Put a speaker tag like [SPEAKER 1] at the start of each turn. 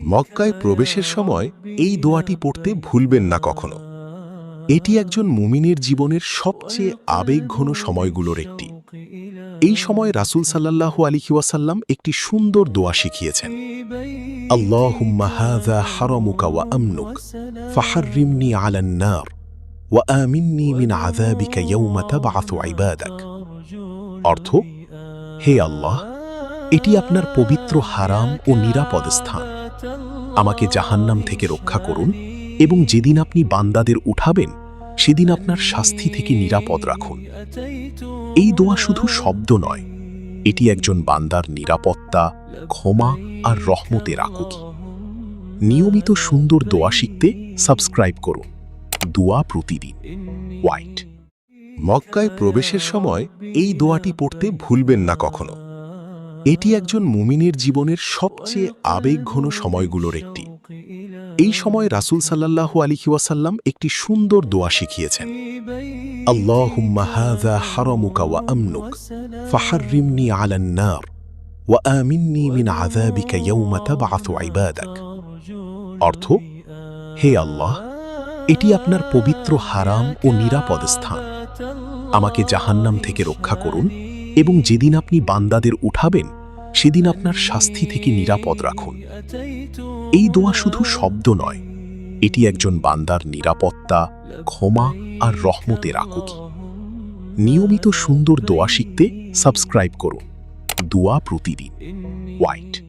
[SPEAKER 1] মক্কায় প্রবেশের সময় এই দোয়াটি পড়তে ভুলবেন না কখনো। এটি একজন মুমিনের জীবনের সবচেয়ে আবেগঘন সময়গুলোর একটি। এই সময় রাসূল সাল্লাল্লাহু আলাইহি ওয়াসাল্লাম একটি সুন্দর দোয়া শিখিয়েছেন। আল্লাহুম্মা হাযা হারামুকা ওয়া আমনুক ফাহাররিমনি আলান নার ওয়া আমিন্নি মিন আযাবিকা ইয়াওমা তাবআসু ইবাদাক। অর্থ, হে আল্লাহ, এটি আপনার পবিত্র হারাম ও নিরাপদ স্থান। আমাকে জাহান্নাম থেকে রক্ষা করুন এবং যেদিন আপনি বান্দাদের উঠাবেন সেদিন আপনার শাস্তি থেকে নিরাপদ রাখুন। এই দোয়া শুধু শব্দ নয়, এটি একজন বান্দার নিরাপত্তা, ক্ষমা আর রহমতের আকুতি। নিয়মিত সুন্দর দোয়া শিখতে সাবস্ক্রাইব করুন। দোয়া প্রতিদিন। হোয়াইট। মক্কায় প্রবেশের সময় এই দোয়াটি পড়তে ভুলবেন না কখনো। এটি একজন মুমিনের জীবনের সবচেয়ে আবেগঘন সময়গুলোর একটি। এই সময় রাসূল সাল্লাল্লাহু আলাইহি ওয়াসাল্লাম একটি সুন্দর দোয়া শিখিয়েছেন। আল্লাহুম্মা হাযা হারামুকা ওয়া আমনুক ফাহাররিমনি আলান নার ওয়া আমিন্নি মিন আযাবিকা ইয়াওমা তাবআসু ইবাদাক। অর্থ, হে আল্লাহ, এটি আপনার পবিত্র হারাম ও নিরাপদ স্থান। আমাকে জাহান্নাম থেকে রক্ষা করুন এবং যেদিন আপনি বান্দাদের উঠাবেন সেদিন আপনার শাস্তি থেকে নিরাপদ রাখুন। এই দোয়া শুধু শব্দ নয়, এটি একজন বান্দার নিরাপত্তা, ক্ষমা আর রহমতের আকুতি। নিয়মিত সুন্দর দোয়া শিখতে সাবস্ক্রাইব করুন। দোয়া প্রতিদিন। হোয়াইট।